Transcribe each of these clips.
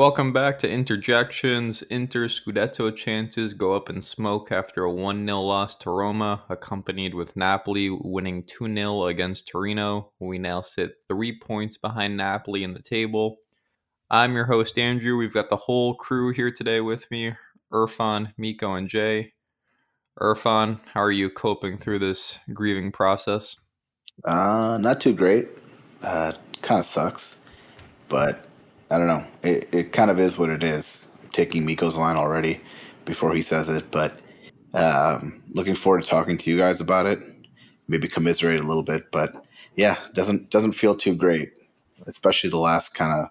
Welcome back to Interjections. Inter Scudetto chances go up in smoke after a 1-0 loss to Roma, accompanied with Napoli winning 2-0 against Torino. We now sit 3 points behind Napoli in the table. I'm your host, Andrew. We've got the whole crew here today with me, Irfan, Miko, and Jay. Irfan, how are you coping through this grieving process? Not too great. Kind of sucks, but I don't know. It kind of is what it is. I'm taking Miko's line already before he says it, but looking forward to talking to you guys about it. Maybe commiserate a little bit, but yeah, doesn't feel too great, especially the last kind of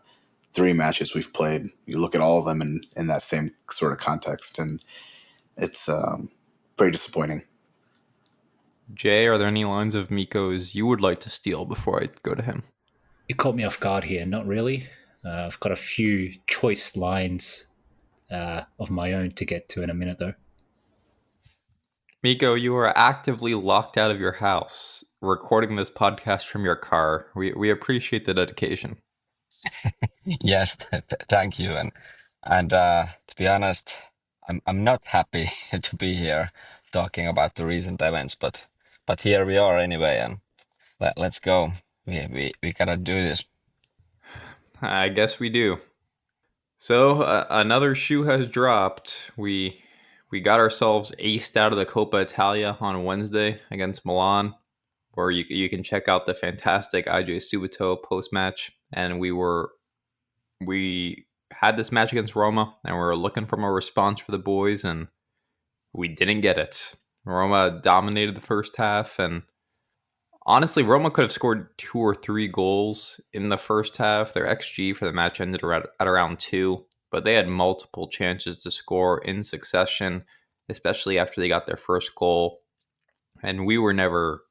three matches we've played. You look at all of them in that same sort of context, and it's pretty disappointing. Jay, are there any lines of Miko's you would like to steal before I go to him? You caught me off guard here. Not really. I've got a few choice lines of my own to get to in a minute, though. Miko, you are actively locked out of your house, recording this podcast from your car. We appreciate the dedication. Yes, thank you. And to be honest, I'm not happy to be here talking about the recent events, but here we are anyway, and let's go. We gotta do this. I guess we do. So another shoe has dropped. We got ourselves aced out of the Coppa Italia on Wednesday against Milan, where you can check out the fantastic IJ Subito post match. And we had this match against Roma, and we were looking for a response for the boys, and we didn't get it. Roma dominated the first half, and honestly, Roma could have scored 2 or 3 goals in the first half. Their XG for the match ended at around 2, but they had multiple chances to score in succession, especially after they got their first goal. And we were never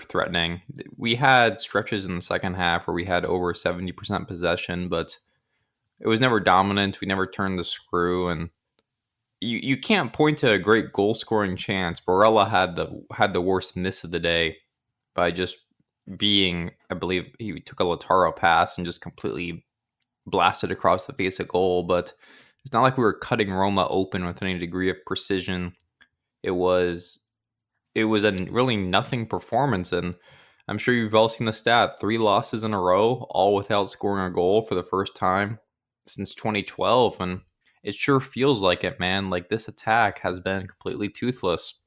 threatening. We had stretches in the second half where we had over 70% possession, but it was never dominant. We never turned the screw, and you can't point to a great goal scoring chance. Barella had the worst miss of the day by just being, I believe he took a Lautaro pass and just completely blasted across the face of goal. But it's not like we were cutting Roma open with any degree of precision. It was a really nothing performance, and I'm sure you've all seen the stat: 3 losses in a row, all without scoring a goal for the first time since 2012, and it sure feels like it, man. Like, this attack has been completely toothless.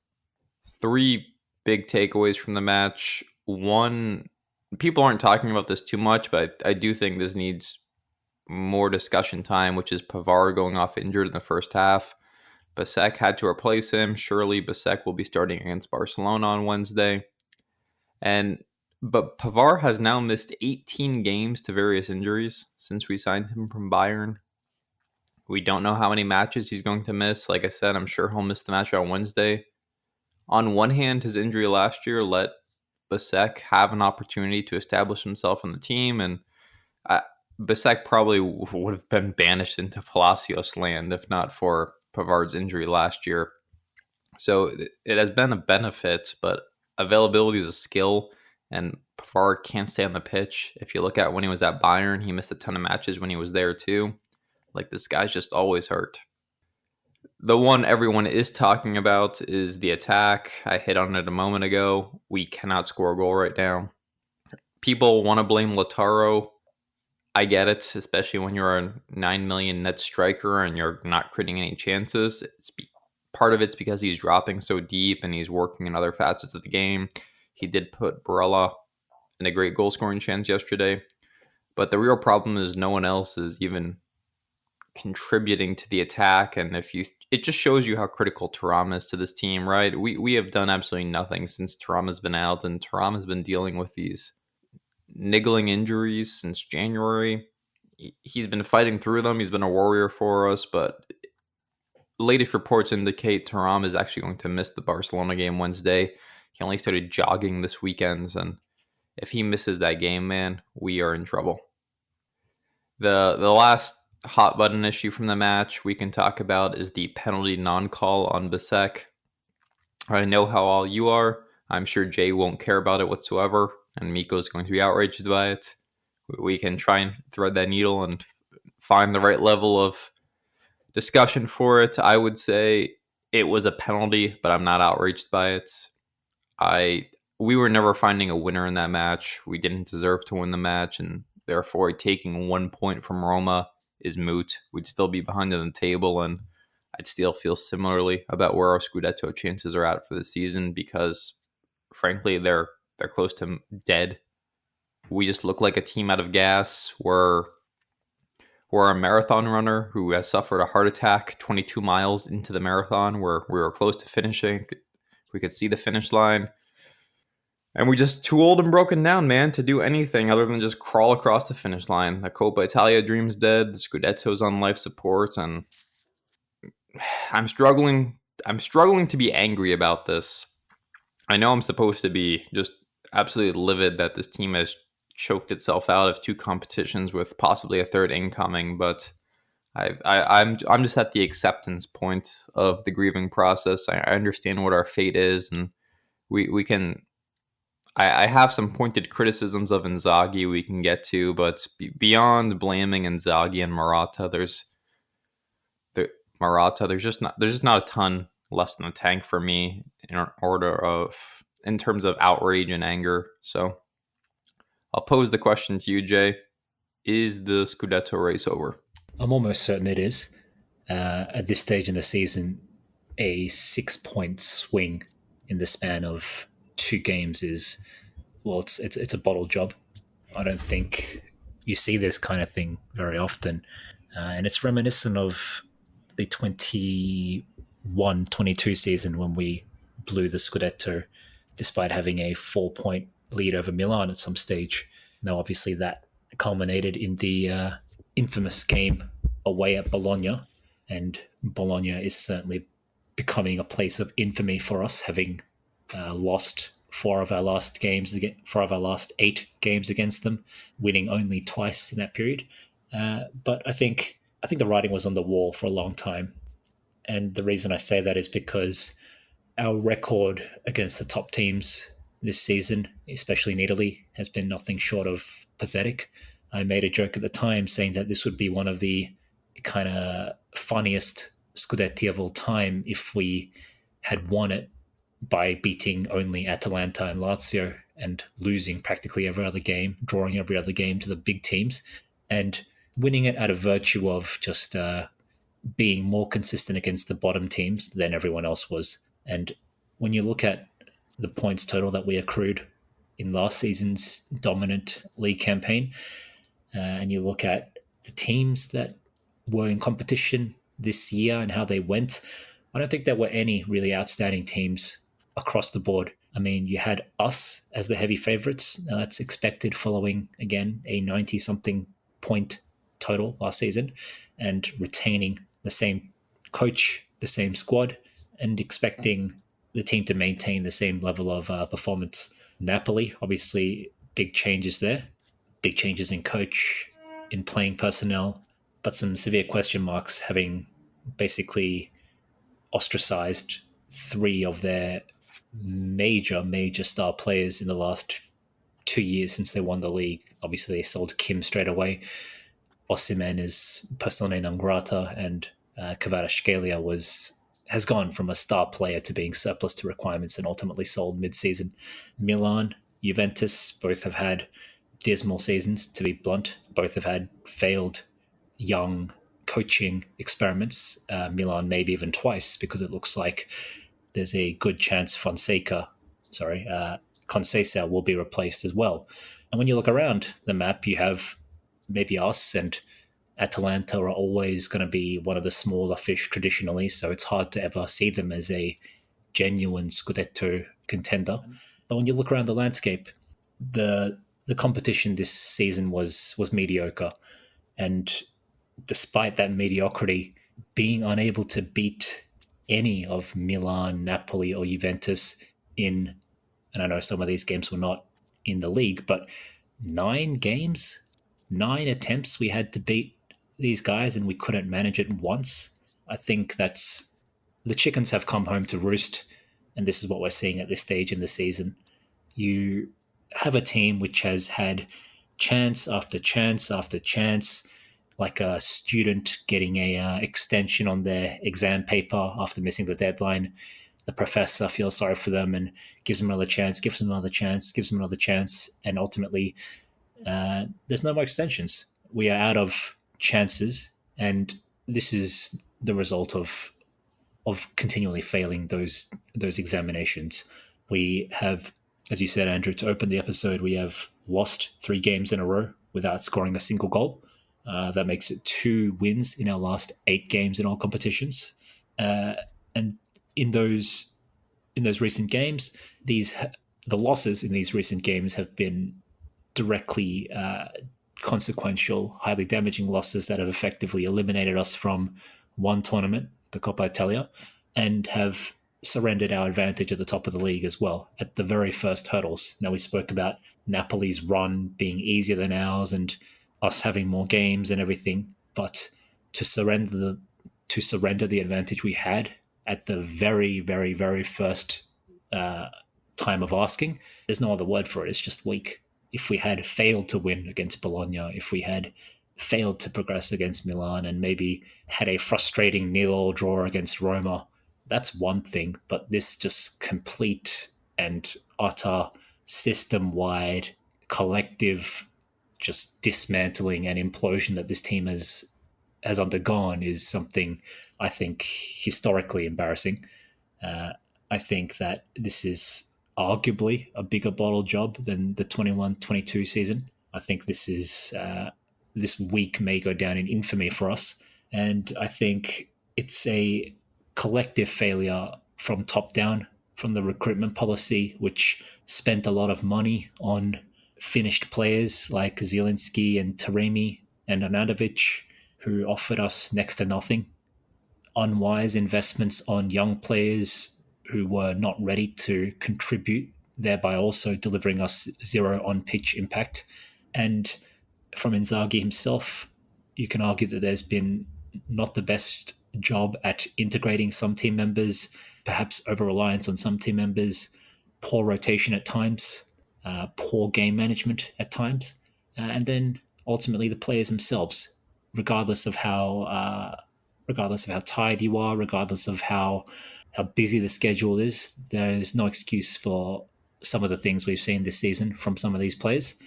3 big takeaways from the match. One, people aren't talking about this too much, but I do think this needs more discussion time, which is Pavard going off injured in the first half. Basek had to replace him. Surely Basek will be starting against Barcelona on Wednesday. But Pavard has now missed 18 games to various injuries since we signed him from Bayern. We don't know how many matches he's going to miss. Like I said, I'm sure he'll miss the match on Wednesday. On one hand, his injury last year let Basek have an opportunity to establish himself in the team, and Basek probably would have been banished into Palacios land if not for Pavard's injury last year. So it has been a benefit, but availability is a skill, and Pavard can't stay on the pitch. If you look at when he was at Bayern, he missed a ton of matches when he was there too. Like, this guy's just always hurt. The one everyone is talking about is the attack. I hit on it a moment ago. We cannot score a goal right now. People want to blame Lautaro. I get it, especially when you're a 9 million net striker and you're not creating any chances. Part of it's because he's dropping so deep and he's working in other facets of the game. He did put Barella in a great goal scoring chance yesterday. But the real problem is no one else is even contributing to the attack, and it just shows you how critical Thuram is to this team, right? We have done absolutely nothing since Thuram has been out, and Thuram has been dealing with these niggling injuries since January. He's been fighting through them. He's been a warrior for us, but latest reports indicate Thuram is actually going to miss the Barcelona game Wednesday. He only started jogging this weekend, and if he misses that game, man, we are in trouble. The last hot button issue from the match we can talk about is the penalty non-call on Basek. I know how all you are. I'm sure Jay won't care about it whatsoever, and Miko's going to be outraged by it. We can try and thread that needle and find the right level of discussion for it, I would say it was a penalty, but I'm not outraged by it. We were never finding a winner in that match. We didn't deserve to win the match, and therefore taking 1 point from Roma is moot. We'd still be behind on the table, and I'd still feel similarly about where our Scudetto chances are at for the season because, frankly, they're close to dead. We just look like a team out of gas. We're a marathon runner who has suffered a heart attack 22 miles into the marathon where we were close to finishing. We could see the finish line. And we're just too old and broken down, man, to do anything other than just crawl across the finish line. The Coppa Italia dream's dead. The Scudetto's on life support, and I'm struggling. I'm struggling to be angry about this. I know I'm supposed to be just absolutely livid that this team has choked itself out of 2 competitions with possibly a third incoming, but I'm just at the acceptance point of the grieving process. I understand what our fate is, and we can. I have some pointed criticisms of Inzaghi we can get to, but beyond blaming Inzaghi and Morata, there's just not a ton left in the tank for me in terms of outrage and anger. So I'll pose the question to you, Jay: is the Scudetto race over? I'm almost certain it is. At this stage in the season, a 6-point swing in the span of 2 games is, well, it's a bottle job. I don't think you see this kind of thing very often. And it's reminiscent of the 21-22 season when we blew the Scudetto despite having a 4-point lead over Milan at some stage. Now, obviously, that culminated in the infamous game away at Bologna, and Bologna is certainly becoming a place of infamy for us, having lost 4 of our last 8 games against them, winning only twice in that period. But I think the writing was on the wall for a long time, and the reason I say that is because our record against the top teams this season, especially in Italy, has been nothing short of pathetic. I made a joke at the time saying that this would be one of the kind of funniest Scudetti of all time if we had won it by beating only Atalanta and Lazio and losing practically every other game, drawing every other game to the big teams, and winning it out of virtue of just being more consistent against the bottom teams than everyone else was. And when you look at the points total that we accrued in last season's dominant league campaign, and you look at the teams that were in competition this year and how they went, I don't think there were any really outstanding teams across the board. I mean, you had us as the heavy favourites. That's expected following, again, a 90-something point total last season and retaining the same coach, the same squad, and expecting the team to maintain the same level of performance. Napoli, obviously, big changes there. Big changes in coach, in playing personnel, but some severe question marks, having basically ostracized 3 of their major star players in the last 2 years since they won the league. Obviously, they sold Kim straight away. Osimhen is persona non grata, and Kvaratskhelia has gone from a star player to being surplus to requirements and ultimately sold mid-season. Milan, Juventus, both have had dismal seasons, to be blunt. Both have had failed young coaching experiments. Milan maybe even twice, because it looks like there's a good chance Conceição will be replaced as well. And when you look around the map, you have maybe us and Atalanta are always going to be one of the smaller fish traditionally, so it's hard to ever see them as a genuine Scudetto contender. But when you look around the landscape, the competition this season was mediocre. And despite that mediocrity, being unable to beat any of Milan, Napoli, or Juventus and I know some of these games were not in the league, but 9 games, 9 attempts we had to beat these guys and we couldn't manage it once. I think that's the chickens have come home to roost, and this is what we're seeing at this stage in the season. You have a team which has had chance after chance after chance like a student getting a extension on their exam paper after missing the deadline. The professor feels sorry for them and gives them another chance, gives them another chance, gives them another chance, and ultimately, there's no more extensions. We are out of chances, and this is the result of continually failing those examinations. We have, as you said, Andrew, to open the episode, we have lost 3 games in a row without scoring a single goal. That makes it 2 wins in our last 8 games in all competitions. And in those recent games, the losses in these recent games have been directly consequential, highly damaging losses that have effectively eliminated us from one tournament, the Coppa Italia, and have surrendered our advantage at the top of the league as well at the very first hurdles. Now, we spoke about Napoli's run being easier than ours and us having more games and everything, but to surrender the advantage we had at the very, very, very first time of asking, there's no other word for it. It's just weak. If we had failed to win against Bologna, if we had failed to progress against Milan and maybe had a frustrating 0-0 draw against Roma, that's one thing. But this just complete and utter system-wide collective just dismantling and implosion that this team has undergone is something I think historically embarrassing. I think that this is arguably a bigger bottle job than the 21-22 season. I think this week may go down in infamy for us, and I think it's a collective failure from top down, from the recruitment policy, which spent a lot of money on finished players like Zielinski and Taremi and Anadovic, who offered us next to nothing. Unwise investments on young players who were not ready to contribute, thereby also delivering us 0 on-pitch impact. And from Inzaghi himself, you can argue that there's been not the best job at integrating some team members, perhaps over-reliance on some team members, poor rotation at times, poor game management at times, and then ultimately the players themselves, regardless of how tired you are, regardless of how busy the schedule is, there is no excuse for some of the things we've seen this season from some of these players.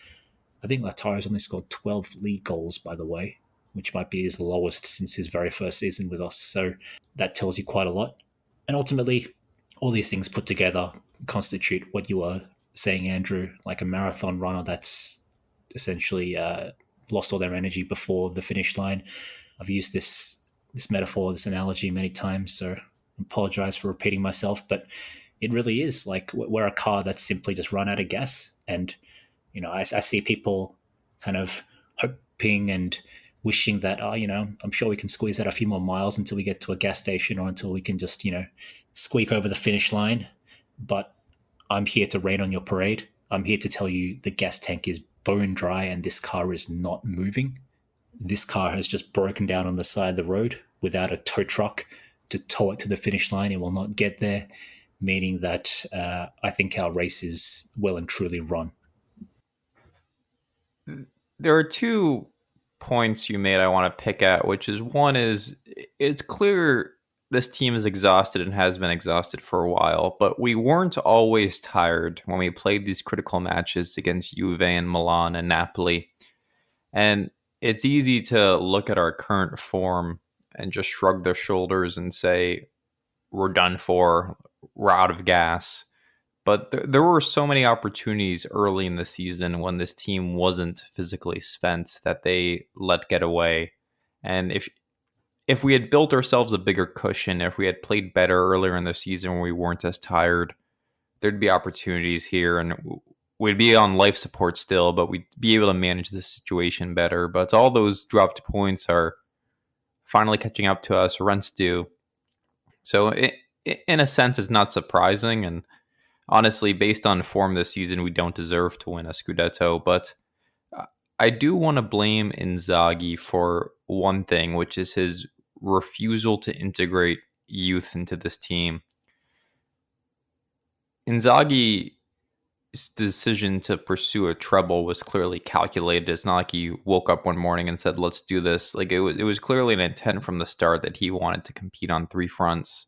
I think Lautara's only scored 12 league goals, by the way, which might be his lowest since his very first season with us. So that tells you quite a lot. And ultimately, all these things put together constitute what you were saying, Andrew, like a marathon runner that's essentially lost all their energy before the finish line. I've used this metaphor, this analogy many times, so I apologize for repeating myself, but it really is like we're a car that's simply just run out of gas. And I see people kind of hoping and wishing that, I'm sure we can squeeze out a few more miles until we get to a gas station or until we can just, squeak over the finish line. But I'm here to rain on your parade. I'm here to tell you the gas tank is bone dry and this car is not moving. This car has just broken down on the side of the road without a tow truck to tow it to the finish line. It will not get there, meaning that I think our race is well and truly run. There are 2 points you made I want to pick at, which is one is it's clear this team is exhausted and has been exhausted for a while, but we weren't always tired when we played these critical matches against Juve and Milan and Napoli. And it's easy to look at our current form and just shrug their shoulders and say, we're done for, we're out of gas. But there were so many opportunities early in the season when this team wasn't physically spent that they let get away. And if we had built ourselves a bigger cushion, if we had played better earlier in the season when we weren't as tired, there'd be opportunities here and we'd be on life support still, but we'd be able to manage the situation better. But all those dropped points are finally catching up to us, rents due. So in a sense, it's not surprising. And honestly, based on form this season, we don't deserve to win a Scudetto. But I do want to blame Inzaghi for one thing, which is his refusal to integrate youth into this team. Inzaghi decision to pursue a treble was clearly calculated. It's not like he woke up one morning and said, "Let's do this." Like it was clearly an intent from the start that he wanted to compete on three fronts,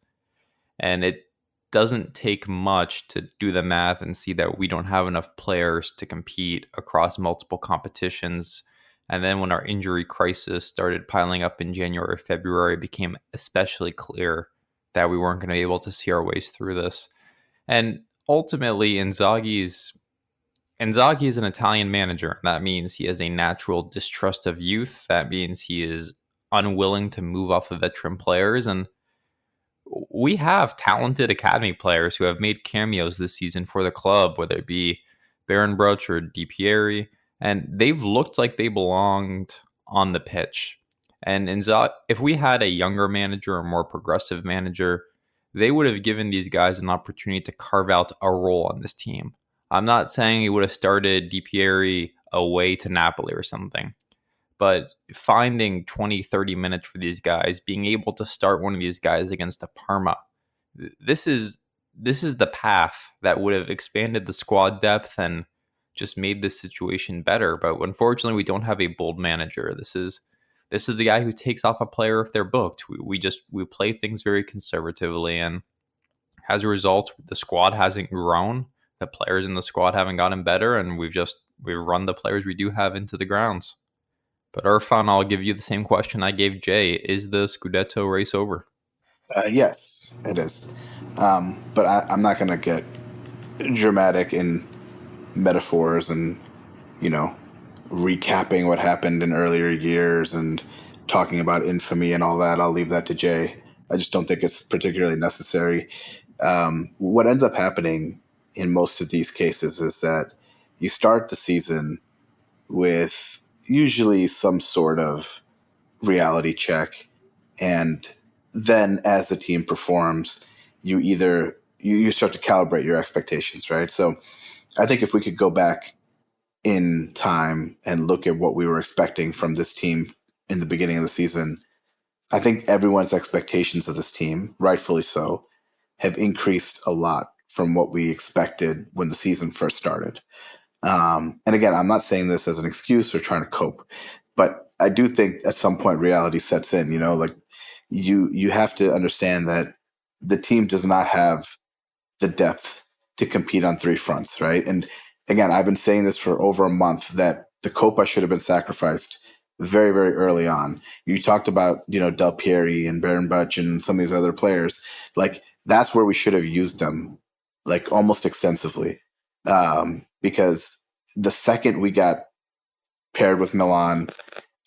and it doesn't take much to do the math and see that we don't have enough players to compete across multiple competitions. And then when our injury crisis started piling up in January, February, it became especially clear that we weren't going to be able to see our ways through this. And ultimately, Inzaghi is an Italian manager. That means he has a natural distrust of youth. That means he is unwilling to move off of veteran players. And we have talented academy players who have made cameos this season for the club, whether it be Baron Bruch or Di Pieri, and they've looked like they belonged on the pitch. And if we had a younger manager or more progressive manager, they would have given these guys an opportunity to carve out a role on this team. I'm not saying he would have started Di Pieri away to Napoli or something, but finding 20, 30 minutes for these guys, being able to start one of these guys against a Parma, this is the path that would have expanded the squad depth and just made this situation better. But unfortunately, we don't have a bold manager. This is the guy who takes off a player if they're booked. We play things very conservatively, and as a result, the squad hasn't grown. The players in the squad haven't gotten better, and we've run the players we do have into the grounds. But Irfan, I'll give you the same question I gave Jay. Is the Scudetto race over? Yes, it is. But I'm not going to get dramatic in metaphors and, you know, recapping what happened in earlier years and talking about infamy and all that. I'll leave that to Jay. I just don't think it's particularly necessary. What ends up happening in most of these cases is that you start the season with usually some sort of reality check, and then as the team performs, you start to calibrate your expectations, right? So I think if we could go back in time and look at what we were expecting from this team in the beginning of the season, I think everyone's expectations of this team, rightfully so, have increased a lot from what we expected when the season first started. And again, I'm not saying this as an excuse or trying to cope, but I do think at some point reality sets in. Like you have to understand that the team does not have the depth to compete on three fronts, right? And again, I've been saying this for over a month that the Copa should have been sacrificed very, very early on. You talked about, Del Pieri and Baron Butch and some of these other players. Like that's where we should have used them, like almost extensively, because the second we got paired with Milan,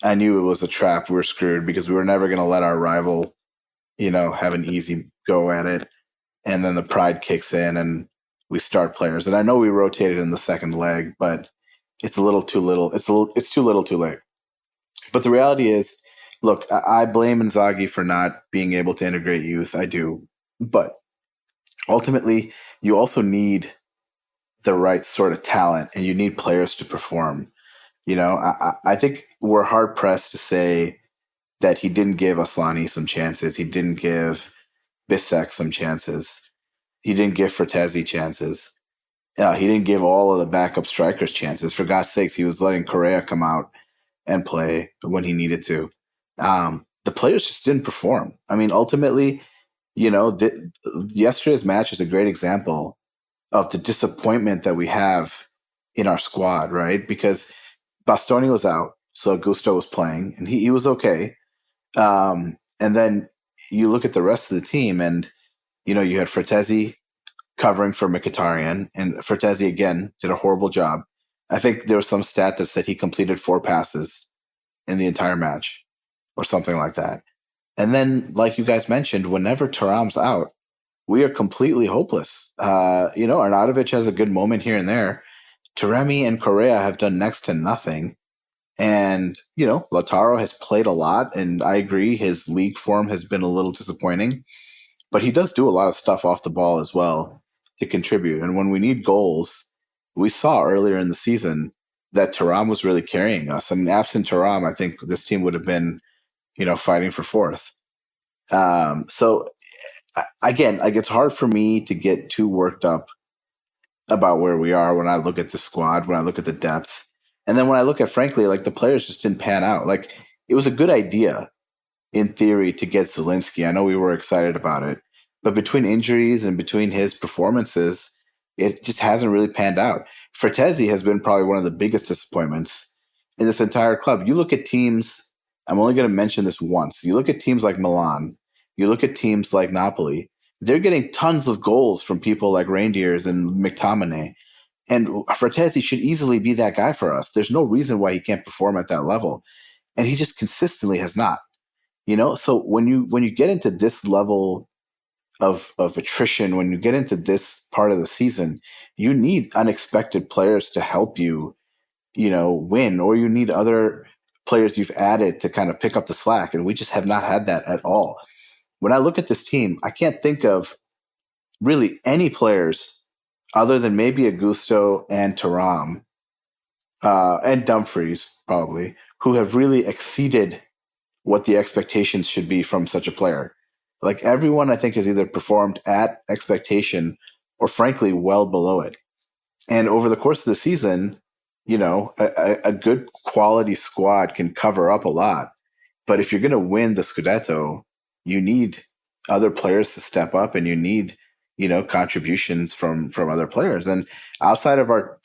I knew it was a trap. We were screwed because we were never going to let our rival, have an easy go at it. And then the pride kicks in and we start players. And I know we rotated in the second leg, but it's a little too little. It's too little too late. But the reality is, look, I blame Inzaghi for not being able to integrate youth. I do. But ultimately, you also need the right sort of talent and you need players to perform. I think we're hard pressed to say that he didn't give Aslani some chances. He didn't give Bissek some chances. He didn't give Fertezi chances. He didn't give all of the backup strikers chances. For God's sakes, he was letting Correa come out and play when he needed to. The players just didn't perform. I mean, ultimately, yesterday's match is a great example of the disappointment that we have in our squad, right? Because Bastoni was out, so Augusto was playing, and he was okay. And then you look at the rest of the team, and you had Fertezi covering for Mkhitaryan, and Fertezi again did a horrible job. I think there was some stat that said he completed 4 passes in the entire match, or something like that. And then, like you guys mentioned, whenever Thuram's out, we are completely hopeless. Arnautovic has a good moment here and there. Taremi and Correa have done next to nothing. And, Lautaro has played a lot, and I agree his league form has been a little disappointing. But he does do a lot of stuff off the ball as well to contribute. And when we need goals, we saw earlier in the season that Thuram was really carrying us. I mean, absent Thuram, I think this team would have been, fighting for fourth. So again, like it's hard for me to get too worked up about where we are when I look at the squad, when I look at the depth. And then when I look at, frankly, like the players just didn't pan out. Like it was a good idea in theory to get Zelensky. I know we were excited about it, but between injuries and between his performances, it just hasn't really panned out. Fratesi has been probably one of the biggest disappointments in this entire club. You look at teams, I'm only going to mention this once. You look at teams like Milan, you look at teams like Napoli, they're getting tons of goals from people like Reindeers and McTominay. And Fratesi should easily be that guy for us. There's no reason why he can't perform at that level. And he just consistently has not. So when you get into this level of attrition, when you get into this part of the season, you need unexpected players to help you, win, or you need other players you've added to kind of pick up the slack. And we just have not had that at all. When I look at this team, I can't think of really any players other than maybe Augusto and Taram and Dumfries probably, who have really exceeded what the expectations should be from such a player. Like everyone, I think, has either performed at expectation or, frankly, well below it. And over the course of the season, a good quality squad can cover up a lot. But if you're going to win the Scudetto, you need other players to step up, and you need, contributions from other players. And outside of our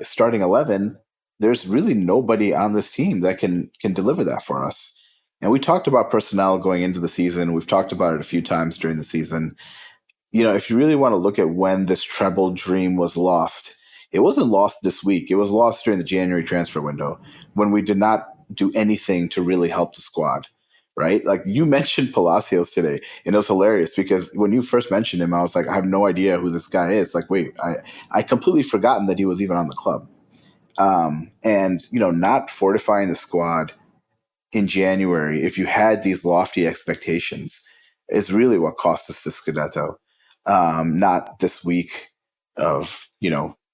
starting 11, there's really nobody on this team that can deliver that for us. And we talked about personnel going into the season. We've talked about it a few times during the season. If you really want to look at when this treble dream was lost, it wasn't lost this week. It was lost during the January transfer window when we did not do anything to really help the squad, right? Like you mentioned Palacios today, and it was hilarious because when you first mentioned him, I was like, I have no idea who this guy is. Like, wait, I completely forgotten that he was even on the club. And, not fortifying the squad in January, if you had these lofty expectations, is really what cost us the Scudetto. Not this week of,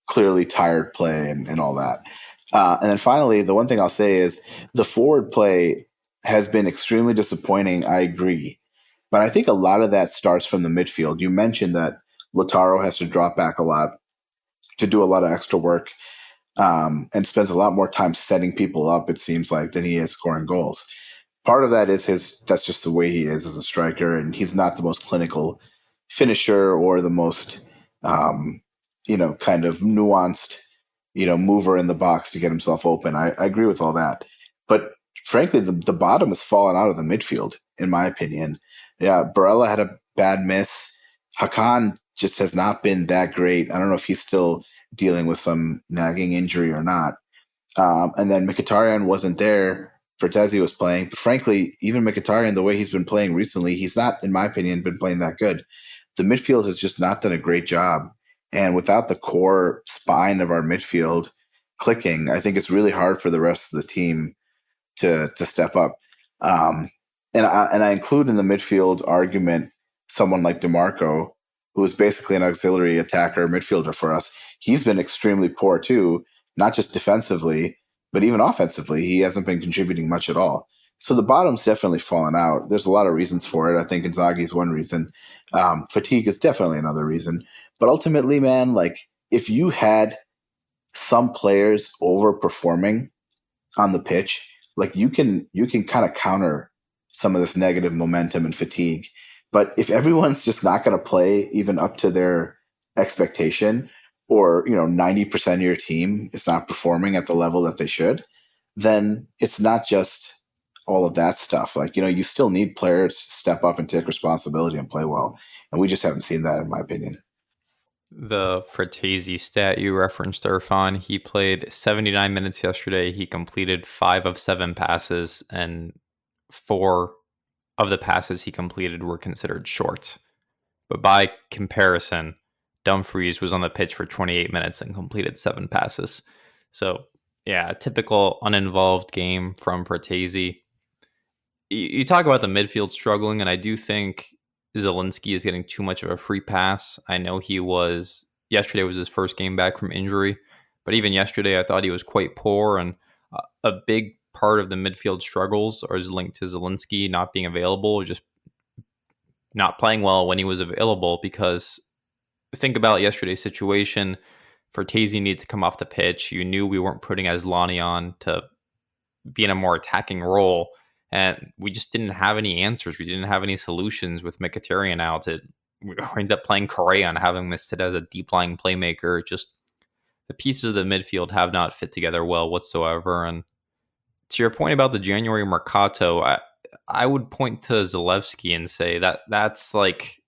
clearly tired play and all that. And then finally, the one thing I'll say is the forward play has been extremely disappointing. I agree. But I think a lot of that starts from the midfield. You mentioned that Lautaro has to drop back a lot to do a lot of extra work, and spends a lot more time setting people up, it seems like, than he is scoring goals. Part of that is that's just the way he is as a striker, and he's not the most clinical finisher or the most, kind of nuanced, mover in the box to get himself open. I agree with all that. But frankly, the bottom has fallen out of the midfield, in my opinion. Yeah, Barella had a bad miss. Hakan just has not been that great. I don't know if he's still dealing with some nagging injury or not. And then Mkhitaryan wasn't there. Vertezi was playing. But frankly, even Mkhitaryan, the way he's been playing recently, he's not, in my opinion, been playing that good. The midfield has just not done a great job. And without the core spine of our midfield clicking, I think it's really hard for the rest of the team to step up. Um, and I include in the midfield argument someone like DeMarco, who is basically an auxiliary attacker midfielder for us. He's been extremely poor too, not just defensively, but even offensively. He hasn't been contributing much at all. So the bottom's definitely fallen out. There's a lot of reasons for it. I think Inzaghi's one reason. Fatigue is definitely another reason. But ultimately, man, like if you had some players overperforming on the pitch, like you can kind of counter some of this negative momentum and fatigue. But if everyone's just not going to play even up to their expectation, or 90% of your team is not performing at the level that they should, then it's not just all of that stuff. Like, you still need players to step up and take responsibility and play well. And we just haven't seen that, in my opinion. The Fratesi stat you referenced, Irfan, he played 79 minutes yesterday. He completed 5 of 7 passes, and 4 of the passes he completed were considered short. But by comparison, Dumfries was on the pitch for 28 minutes and completed 7 passes. So, yeah, a typical uninvolved game from Fratesi. You talk about the midfield struggling, and I do think Zelensky is getting too much of a free pass. I know yesterday was his first game back from injury, but even yesterday I thought he was quite poor, and a big part of the midfield struggles are linked to Zelensky not being available, or just not playing well when he was available, because think about yesterday's situation. Fertesi needed to come off the pitch. You knew we weren't putting Aslani on to be in a more attacking role. And we just didn't have any answers. We didn't have any solutions with Mkhitaryan out. We ended up playing Correa and having him sit as a deep lying playmaker. Just the pieces of the midfield have not fit together well whatsoever. And to your point about the January Mercato, I would point to Zalewski and say that's like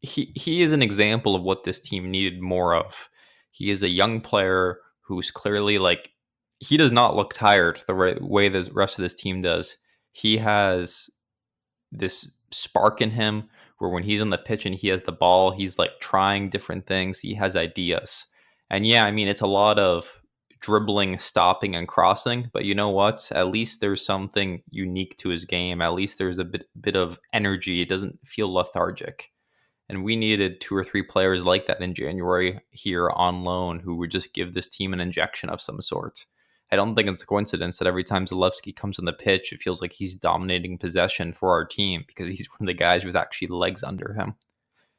he is an example of what this team needed more of. He is a young player who's clearly like he does not look tired the way the rest of this team does. He has this spark in him where when he's on the pitch and he has the ball, he's like trying different things. He has ideas. And yeah, I mean, it's a lot of dribbling, stopping, and crossing. But you know what? At least there's something unique to his game. At least there's a bit of energy. It doesn't feel lethargic. And we needed 2 or 3 players like that in January here on loan who would just give this team an injection of some sort. I don't think it's a coincidence that every time Zalewski comes on the pitch, it feels like he's dominating possession for our team because he's one of the guys with actually legs under him.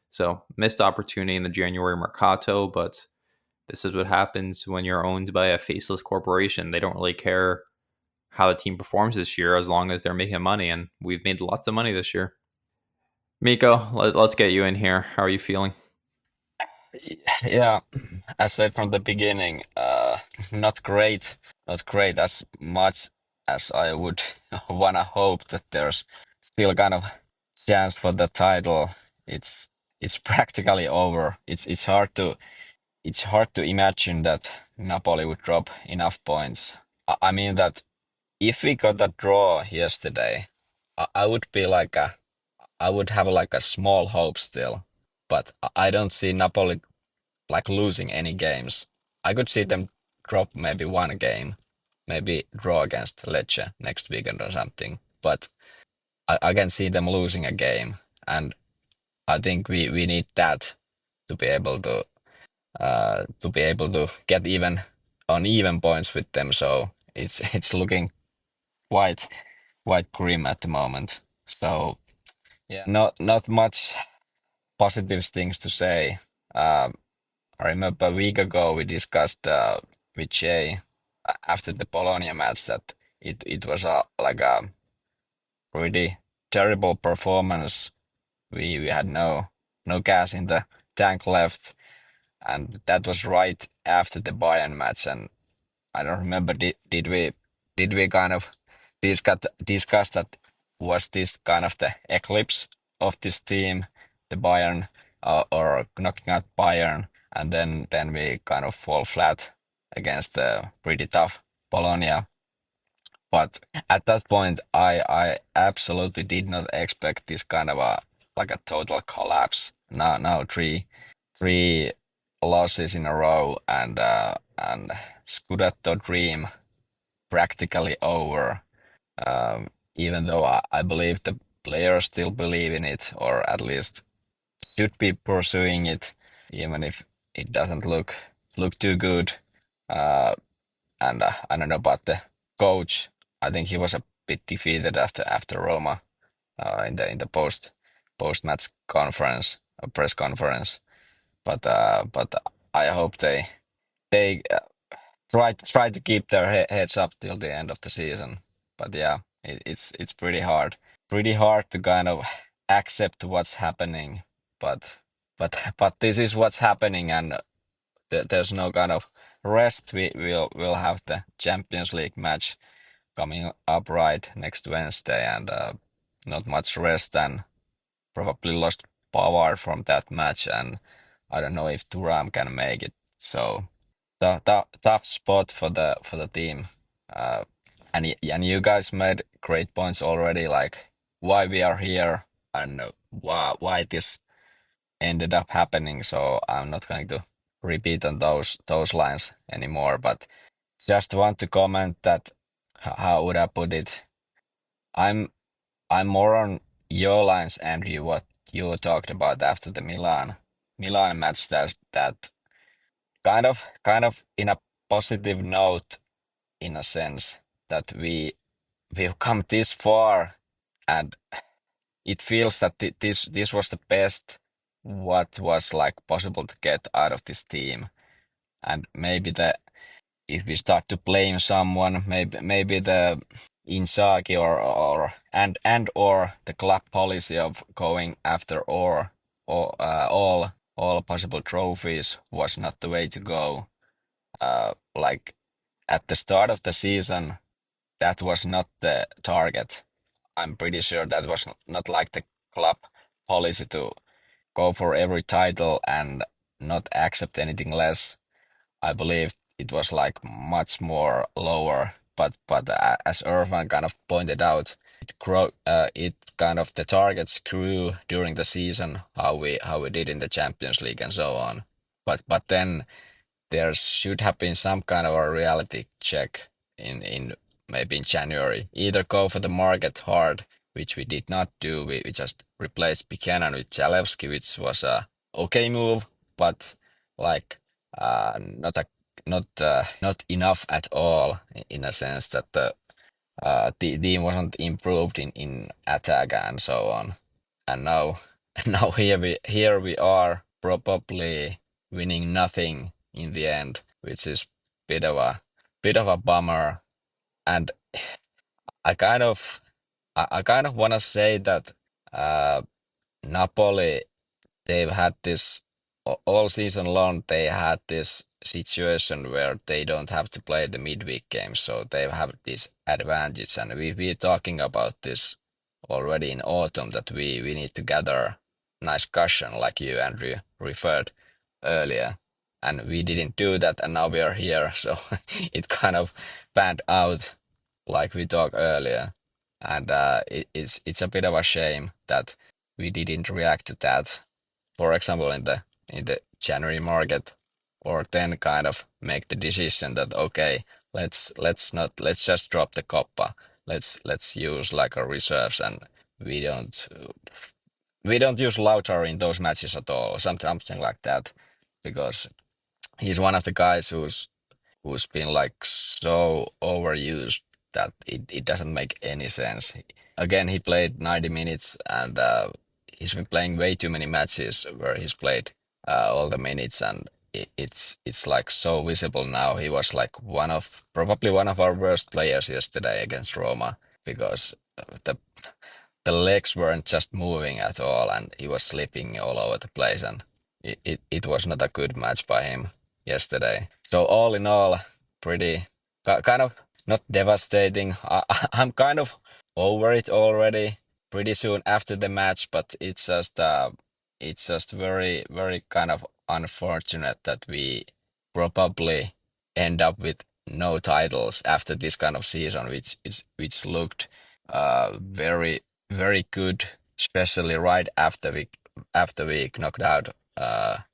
So, missed opportunity in the January Mercato, but this is what happens when you're owned by a faceless corporation. They don't really care how the team performs this year as long as they're making money, and we've made lots of money this year. Miko, let's get you in here. How are you feeling? Yeah, as said from the beginning, not great, not great as much as I would wanna hope that there's still kind of chance for the title. It's it's practically over. It's hard to imagine that Napoli would drop enough points. I mean that if we got a draw yesterday, I would be like I would have like a small hope still, but I don't see Napoli like losing any games. I could see them drop maybe one game, maybe draw against Lecce next weekend or something. But I can see them losing a game, and I think we need that to be able to get even points with them. So it's looking quite quite grim at the moment. So yeah, not much positive things to say. Um, I remember a week ago we discussed with Jay after the Bologna match that it was like a pretty terrible performance. We had no gas in the tank left, and that was right after the Bayern match. And I don't remember did we kind of discuss that was this kind of the eclipse of this team, the Bayern, or knocking out Bayern, and then we kind of fall flat against the pretty tough Bologna. But at that point, I absolutely did not expect this kind of a like a total collapse. Now three losses in a row, and Scudetto dream practically over. Even though I believe the players still believe in it, or at least should be pursuing it, even if it doesn't look too good. Uh, and I don't know about the coach. I think he was a bit defeated after Roma in the post match conference, press conference. But I hope they try to keep their heads up till the end of the season. But yeah, it's pretty hard to kind of accept what's happening. But but this is what's happening, and there's no kind of rest. We'll have the Champions League match coming up right next Wednesday, and not much rest, and probably lost power from that match, and I don't know if Thuram can make it. So tough spot for the team. Uh, and you guys made great points already, like why we are here and why this ended up happening. So I'm not going to repeat on those lines anymore. But just want to comment that how would I put it? I'm I'm more on your lines, Andrew, what you talked about after the Milan match that kind of in a positive note in a sense that we've come this far, and it feels that this was the best what was like possible to get out of this team. And maybe if we start to blame someone, maybe the Inzaghi or the club policy of going after all possible trophies was not the way to go. Like at the start of the season, that was not the target. I'm pretty sure that was not like the club policy to go for every title and not accept anything less. I believe it was like much more lower, but as Irfan kind of pointed out, it kind of the targets grew during the season, how we did in the Champions League and so on. But then there should have been some kind of a reality check in maybe in January. Either go for the market hard, which we did not do. We just replaced Buchanan with Chalevsky, which was a okay move, but like not not enough at all in a sense that the team wasn't improved in attack and so on. And now now here we are probably winning nothing in the end, which is bit of a bummer. And I kind of I kind of want to say that uh, Napoli, they've had this all season long. They had this situation where they don't have to play the midweek games, so they have this advantage. And we talking about this already in autumn that we need to gather nice cushion, like you, Andrew, referred earlier. And we didn't do that, and now we are here. So it kind of panned out like we talked earlier. And it's a bit of a shame that we didn't react to that, for example, in the January market, or then kind of make the decision that okay, let's just drop the Coppa. Let's use like our reserves, and we don't we don't use Lautaro in those matches at all, or something like that, because he's one of the guys who's been like so overused that it doesn't make any sense. Again, he played 90 minutes, and he's been playing way too many matches where he's played all the minutes, and it's like so visible now. He was like probably one of our worst players yesterday against Roma, because the legs weren't just moving at all, and he was slipping all over the place, and it was not a good match by him yesterday. So all in all, pretty kind of not devastating. I'm kind of over it already. Pretty soon after the match, but it's just very very kind of unfortunate that we probably end up with no titles after this kind of season, which looked very very good, especially right after we knocked out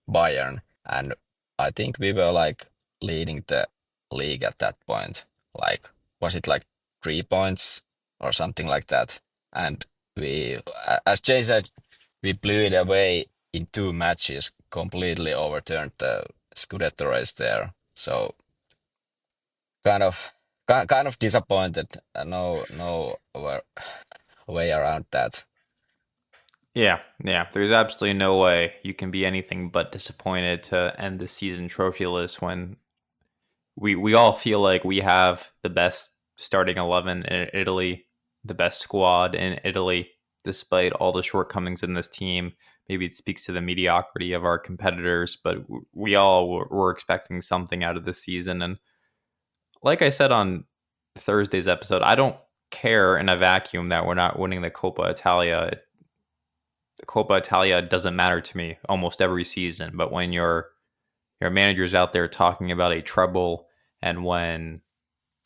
Bayern, and I think we were like leading the league at that point. Like, was it like 3 points or something like that? And as Jay said, we blew it away in two matches, completely overturned the Scudetto race there. So kind of kind of disappointed. No way around that. Yeah, yeah. There's absolutely no way you can be anything but disappointed to end the season trophyless when we all feel like we have the best starting 11 in Italy, the best squad in Italy, despite all the shortcomings in this team. Maybe it speaks to the mediocrity of our competitors, but we all were expecting something out of this season. And like I said on Thursday's episode, I don't care in a vacuum that we're not winning the Coppa Italia. The Coppa Italia doesn't matter to me almost every season, but when your manager's out there talking about a treble, and when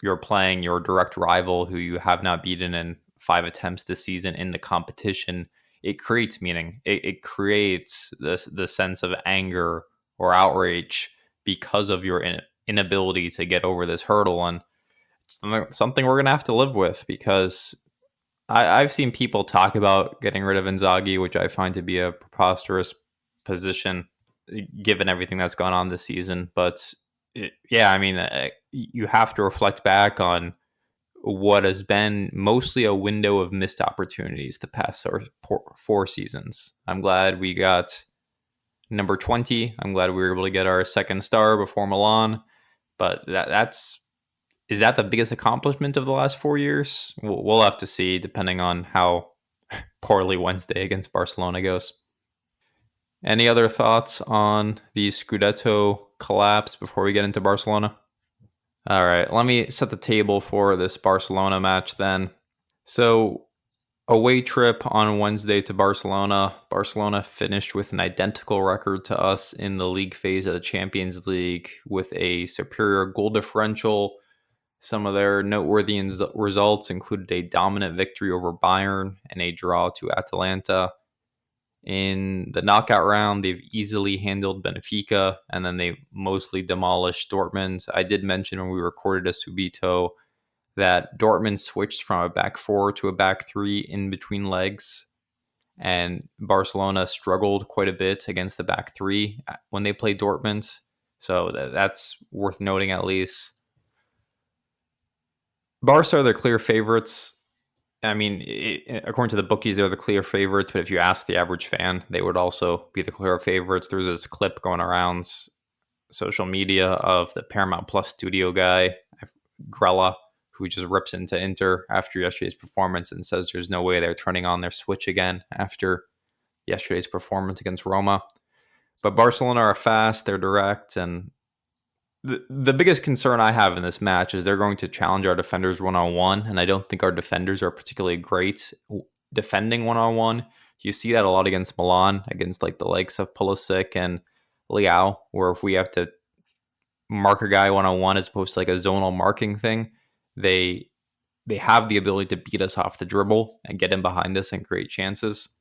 you're playing your direct rival who you have not beaten in 5 attempts this season in the competition, it creates meaning. It creates the sense of anger or outrage because of your inability to get over this hurdle. And it's something we're going to have to live with, because I've seen people talk about getting rid of Inzaghi, which I find to be a preposterous position given everything that's gone on this season. But yeah, I mean, you have to reflect back on what has been mostly a window of missed opportunities the past four seasons. I'm glad we got number 20. I'm glad we were able to get our second star before Milan. But is that the biggest accomplishment of the last 4 years? We'll have to see, depending on how poorly Wednesday against Barcelona goes. Any other thoughts on the Scudetto collapse before we get into Barcelona? All right, let me set the table for this Barcelona match then. So, away trip on Wednesday to Barcelona. Barcelona finished with an identical record to us in the league phase of the Champions League with a superior goal differential. Some of their noteworthy results included a dominant victory over Bayern and a draw to Atalanta. In the knockout round, they've easily handled Benfica, and then they mostly demolished Dortmund. I did mention when we recorded a Subito that Dortmund switched from a back four to a back three in between legs, and Barcelona struggled quite a bit against the back three when they played Dortmund. So that's worth noting at least. Barca are the clear favorites. I mean, according to the bookies, they're the clear favorites. But if you ask the average fan, they would also be the clear favorites. There's this clip going around social media of the Paramount Plus studio guy, Grella, who just rips into Inter after yesterday's performance and says there's no way they're turning on their switch again after yesterday's performance against Roma. But Barcelona are fast, they're direct, and the biggest concern I have in this match is they're going to challenge our defenders one-on-one, and I don't think our defenders are particularly great defending one-on-one. You see that a lot against Milan, against like the likes of Pulisic and Leao, where if we have to mark a guy one-on-one as opposed to like a zonal marking thing, they have the ability to beat us off the dribble and get in behind us and create chances.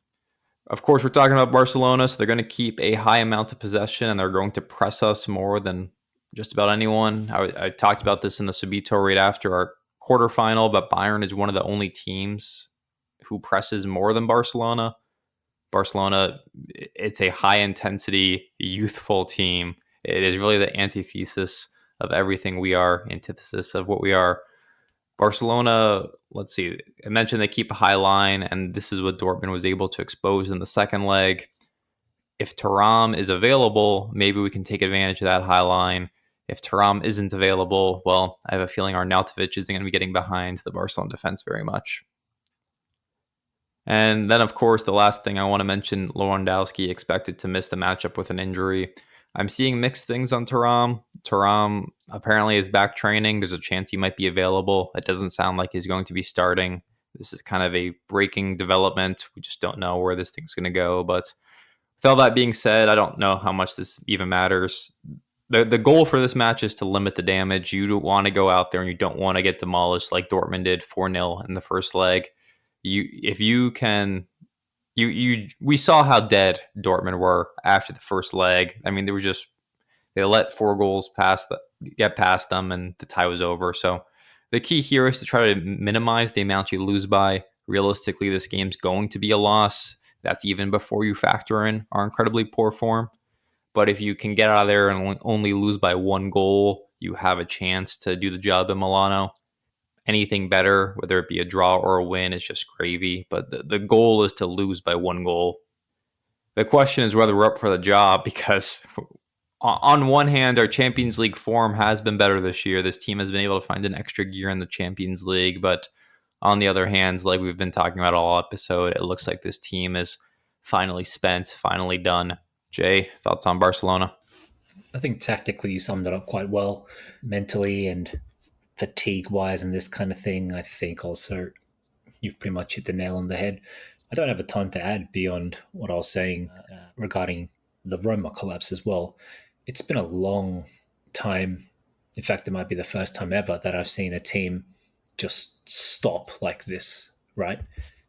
Of course, we're talking about Barcelona, so they're going to keep a high amount of possession and they're going to press us more than just about anyone. I talked about this in the Subito right after our quarterfinal, but Bayern is one of the only teams who presses more than Barcelona. Barcelona, it's a high-intensity, youthful team. It is really the antithesis of everything we are, antithesis of what we are. Barcelona, let's see, I mentioned they keep a high line, and this is what Dortmund was able to expose in the second leg. If Thuram is available, maybe we can take advantage of that high line. If Thuram isn't available, well, I have a feeling Arnautovic isn't going to be getting behind the Barcelona defense very much. And then, of course, the last thing I want to mention, Lewandowski expected to miss the matchup with an injury. I'm seeing mixed things on Thuram. Thuram apparently is back training. There's a chance he might be available. It doesn't sound like he's going to be starting. This is kind of a breaking development. We just don't know where this thing's going to go. But with all that being said, I don't know how much this even matters. The goal for this match is to limit the damage. You don't want to go out there and you don't want to get demolished like Dortmund did 4-0 in the first leg. We saw how dead Dortmund were after the first leg. I mean, they let 4 goals get past them and the tie was over. So the key here is to try to minimize the amount you lose by. Realistically, this game's going to be a loss. That's even before you factor in our incredibly poor form. But if you can get out of there and only lose by 1 goal, you have a chance to do the job in Milano. Anything better, whether it be a draw or a win, is just gravy. But the goal is to lose by 1 goal. The question is whether we're up for the job, because on one hand, our Champions League form has been better this year. This team has been able to find an extra gear in the Champions League. But on the other hand, like we've been talking about all episode, it looks like this team is finally spent, finally done. Jay, thoughts on Barcelona? I think tactically you summed it up quite well. Mentally and fatigue-wise and this kind of thing, I think also you've pretty much hit the nail on the head. I don't have a ton to add beyond what I was saying regarding the Roma collapse as well. It's been a long time. In fact, it might be the first time ever that I've seen a team just stop like this, right?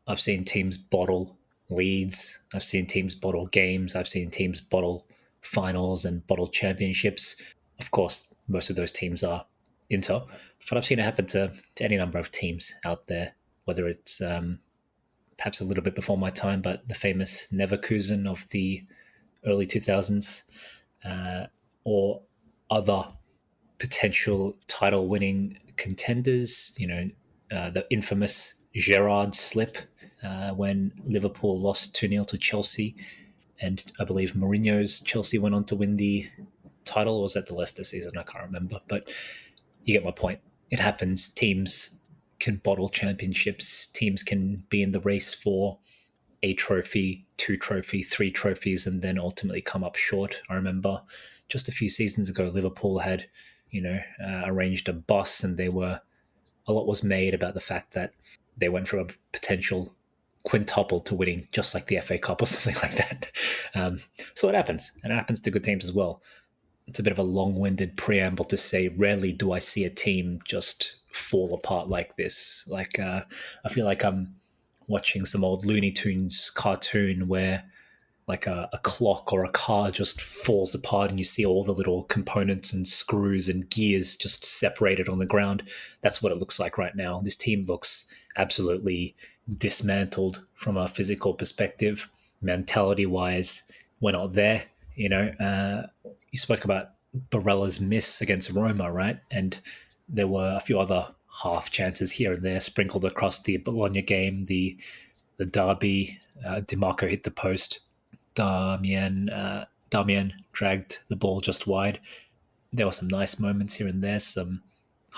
I've seen teams bottle leads. I've seen teams bottle games. I've seen teams bottle finals and bottle championships. Of course, most of those teams are Inter, but I've seen it happen to any number of teams out there, whether it's perhaps a little bit before my time, but the famous Leverkusen of the early 2000s or other potential title-winning contenders, the infamous Gerrard slip when Liverpool lost 2-0 to Chelsea And I believe Mourinho's Chelsea went on to win the title, or was that the Leicester season? I can't remember, but you get my point. It happens. Teams can bottle championships. Teams can be in the race for a trophy, two trophy, three trophies, and then ultimately come up short. I remember just a few seasons ago, Liverpool had, arranged a bus, and a lot was made about the fact that they went from a potential quintuple to winning just like the FA Cup or something like that. So it happens, and it happens to good teams as well. It's a bit of a long-winded preamble to say rarely do I see a team just fall apart like this. I feel like I'm watching some old Looney Tunes cartoon where like a clock or a car just falls apart and you see all the little components and screws and gears just separated on the ground. That's what it looks like right now. This team looks absolutely dismantled from a physical perspective. Mentality wise, we're not there. You spoke about Barella's miss against Roma, right? And there were a few other half chances here and there sprinkled across the Bologna game, the derby. DiMarco hit the post. Darmian dragged the ball just wide. There were some nice moments here and there, some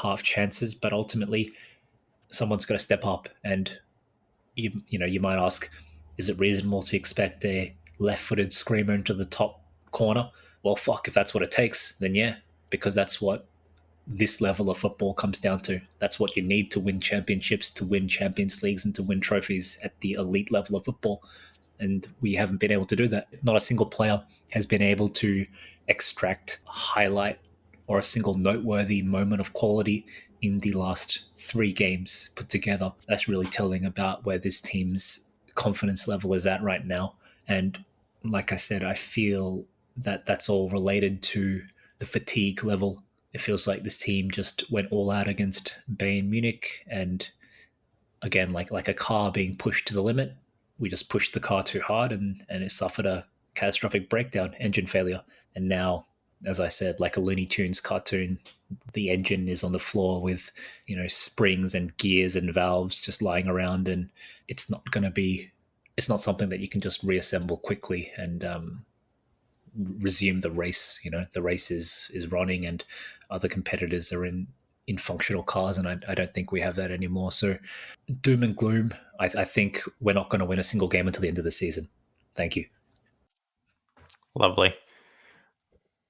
half chances, but ultimately someone's got to step up. And you might ask, is it reasonable to expect a left-footed screamer into the top corner? Well, fuck, if that's what it takes, then yeah, because that's what this level of football comes down to. That's what you need to win championships, to win Champions Leagues, and to win trophies at the elite level of football. And we haven't been able to do that. Not a single player has been able to extract a highlight or a single noteworthy moment of quality in the last 3 games put together. That's really telling about where this team's confidence level is at right now. And like I said, I feel that that's all related to the fatigue level. It feels like this team just went all out against Bayern Munich, and again, like a car being pushed to the limit, we just pushed the car too hard, and it suffered a catastrophic breakdown, engine failure. And now, as I said, like a Looney Tunes cartoon, the engine is on the floor with, springs and gears and valves just lying around, and it's not something that you can just reassemble quickly and resume the race. The race is running, and other competitors are in functional cars, and I don't think we have that anymore. So doom and gloom. I think we're not going to win a single game until the end of the season. Thank you. Lovely.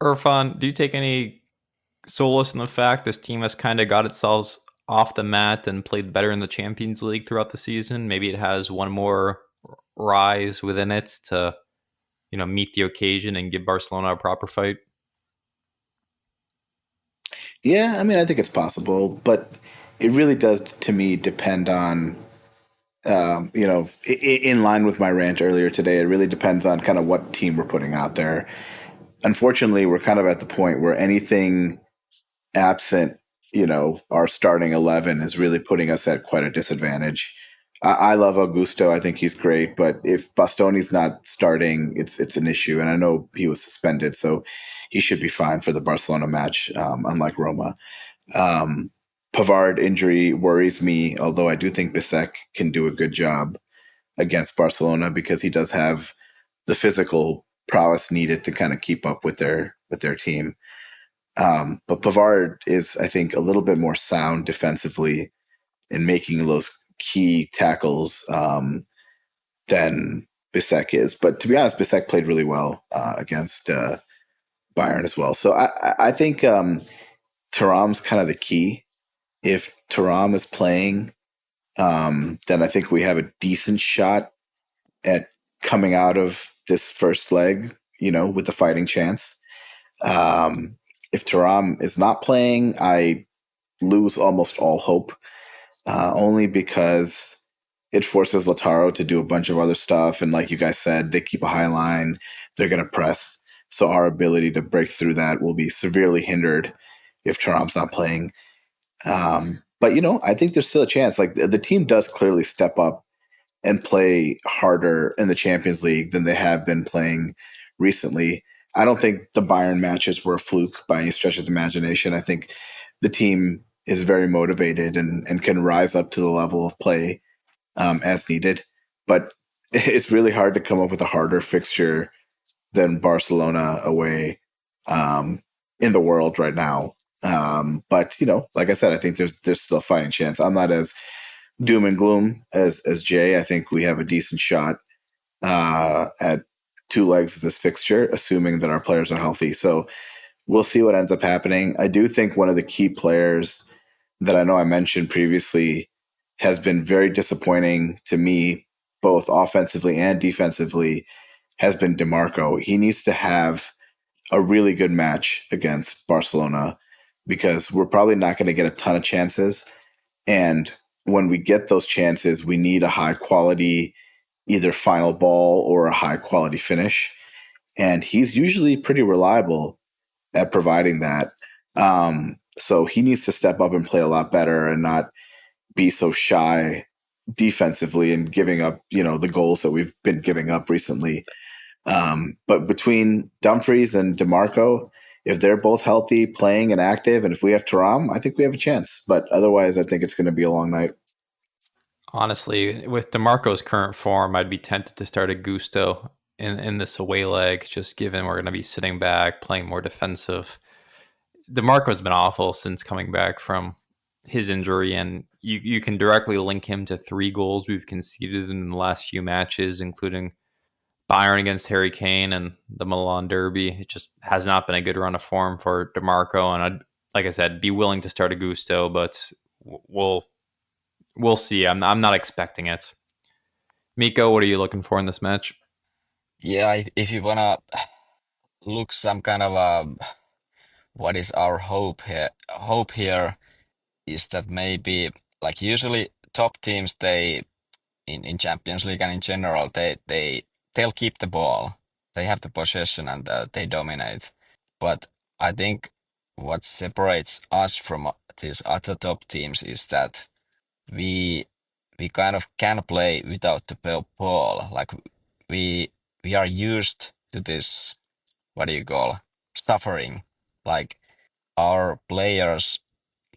Irfan, do you take any solace in the fact this team has kind of got itself off the mat and played better in the Champions League throughout the season? Maybe it has one more rise within it to, meet the occasion and give Barcelona a proper fight? Yeah, I mean, I think it's possible, but it really does, to me, depend on, in line with my rant earlier today, it really depends on kind of what team we're putting out there. Unfortunately, we're kind of at the point where anything absent, our starting 11 is really putting us at quite a disadvantage. I love Augusto. I think he's great, but if Bastoni's not starting, it's an issue. And I know he was suspended, so he should be fine for the Barcelona match, unlike Roma. Pavard injury worries me, although I do think Bisek can do a good job against Barcelona because he does have the physical prowess needed to kind of keep up with their team. But Pavard is, I think, a little bit more sound defensively in making those key tackles than Bisek is. But to be honest, Bisek played really well against Bayern as well. So I think Thuram's kind of the key. If Thuram is playing, then I think we have a decent shot at coming out of this first leg, with the fighting chance. If Thuram is not playing, I lose almost all hope, only because it forces Lautaro to do a bunch of other stuff. And like you guys said, they keep a high line. They're going to press. So our ability to break through that will be severely hindered if Thuram's not playing. But, I think there's still a chance. Like the team does clearly step up and play harder in the Champions League than they have been playing recently. I don't think the Bayern matches were a fluke by any stretch of the imagination. I think the team is very motivated and can rise up to the level of play as needed. But it's really hard to come up with a harder fixture than Barcelona away in the world right now. But like I said, I think there's still a fighting chance. I'm not as doom and gloom as Jay. I think we have a decent shot at two legs of this fixture, assuming that our players are healthy. So we'll see what ends up happening. I do think one of the key players that I know I mentioned previously has been very disappointing to me, both offensively and defensively, has been DeMarco. He needs to have a really good match against Barcelona because we're probably not going to get a ton of chances. And when we get those chances, we need a high quality, either final ball or a high quality finish. And he's usually pretty reliable at providing that. So he needs to step up and play a lot better and not be so shy defensively and giving up, the goals that we've been giving up recently. But between Dumfries and DeMarco, if they're both healthy, playing and active, and if we have Thuram, I think we have a chance. But otherwise, I think it's going to be a long night. Honestly, with DeMarco's current form, I'd be tempted to start a Gusto in this away leg, just given we're going to be sitting back, playing more defensive. DeMarco's been awful since coming back from his injury, and you can directly link him to 3 goals we've conceded in the last few matches, including Bayern against Harry Kane and the Milan Derby. It just has not been a good run of form for DeMarco, and like I said, be willing to start a Gusto, but we'll see. I'm not expecting it. Miko, what are you looking for in this match? Yeah, if you wanna look some kind of what is our hope here? Hope here is that maybe like usually top teams they in Champions League and in general they'll keep the ball. They have the possession and they dominate. But I think what separates us from these other top teams is that we we kind of can play without the ball. Like we we are used to this, what do you call, suffering. Like our players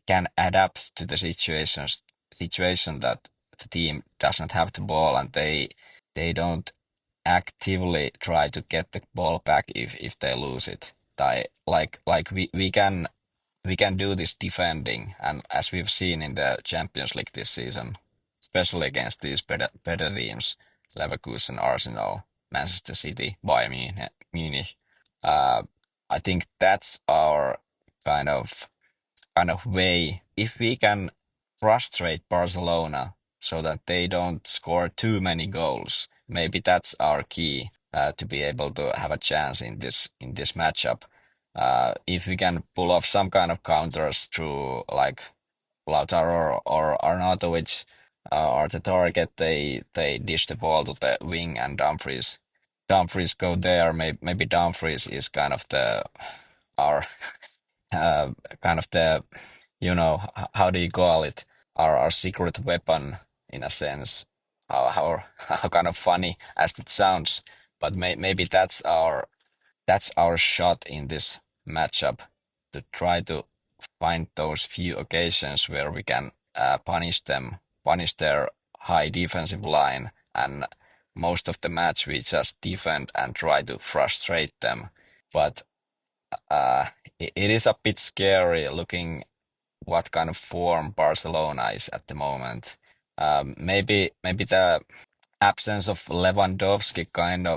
can adapt to the situation that the team doesn't have the ball and they don't actively try to get the ball back if they lose it. Like we can do this defending, and as we've seen in the Champions League this season, especially against these better teams, Leverkusen, Arsenal, Manchester City, Bayern Munich. Uh, I think that's our kind of way. If we can frustrate Barcelona so that they don't score too many goals, maybe that's our key to be able to have a chance in this matchup. If we can pull off some kind of counters through like Lautaro or Arnautovic are the target, they dish the ball to the wing and Dumfries go there. Maybe Dumfries is kind of the our uh, kind of the how do you call it, our secret weapon in a sense. How kind of funny as it sounds, but maybe that's our shot in this matchup, to try to find those few occasions where we can punish their high defensive line, and most of the match we just defend and try to frustrate them. But uh, it is a bit scary looking what kind of form Barcelona is at the moment. Maybe the absence of Lewandowski kind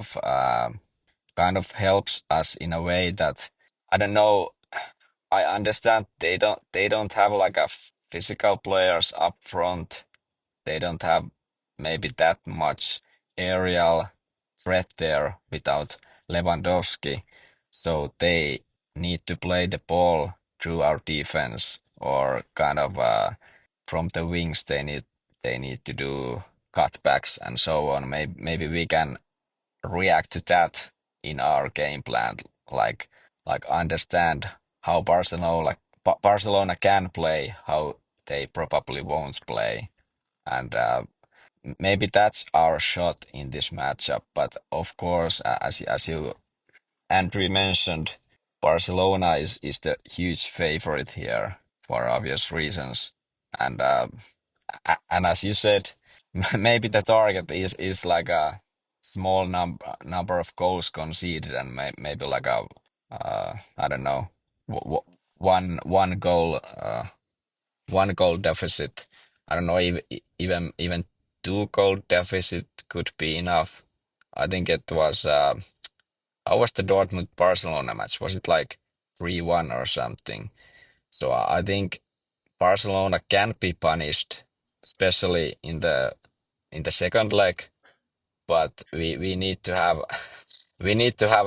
of helps us in a way that, I don't know. I understand they don't have like a physical players up front. They don't have maybe that much aerial threat there without Lewandowski. So they need to play the ball through our defense, or kind of from the wings they need to do cutbacks and so on. Maybe we can react to that in our game plan, like understand how Barcelona can play, how they probably won't play, and maybe that's our shot in this matchup. But of course, as you Andrew mentioned, Barcelona is the huge favorite here for obvious reasons, and and as you said, maybe the target is like a small number of goals conceded and maybe like a I don't know, one goal, 1 goal deficit. I don't know, even 2 goal deficit could be enough. I think it was how was the Dortmund Barcelona match? Was it like 3-1 or something? So I think Barcelona can be punished, especially in the second leg, but we need to have we need to have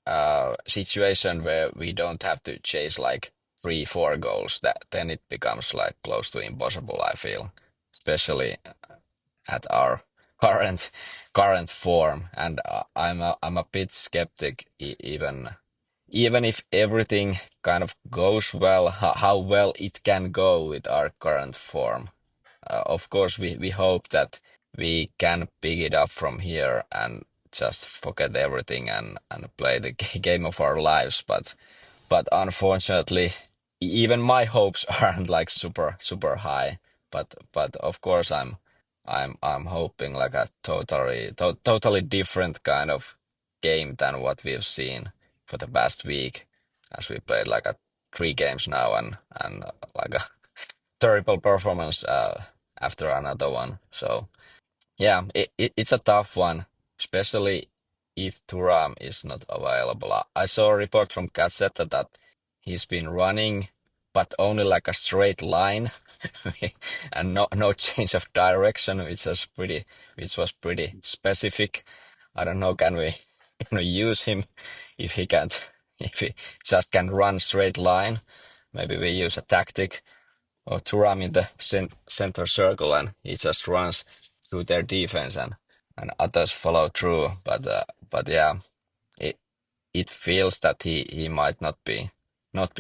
a situation where we don't have to chase like 3-4 goals. That then it becomes like close to impossible, I feel, especially at our current form. And I'm a bit skeptic, even if everything kind of goes well, how well it can go with our current form. Of course, we hope that we can pick it up from here and just forget everything and play the game of our lives. But unfortunately, even my hopes aren't like super high. But of course, I'm hoping like a totally different kind of game than what we've seen for the past week, as we played like a 3 games now and like a terrible performance after another one. So yeah, it's a tough one, especially if Thuram is not available. I saw a report from Gazzetta that he's been running, but only like a straight line, and no change of direction, which was pretty specific. I don't know, can we use him if he can't, if he just can run straight line? Maybe we use a tactic or Thuram in the center circle, and he just runs through their defense, and others follow through. But yeah, it it feels that he might not be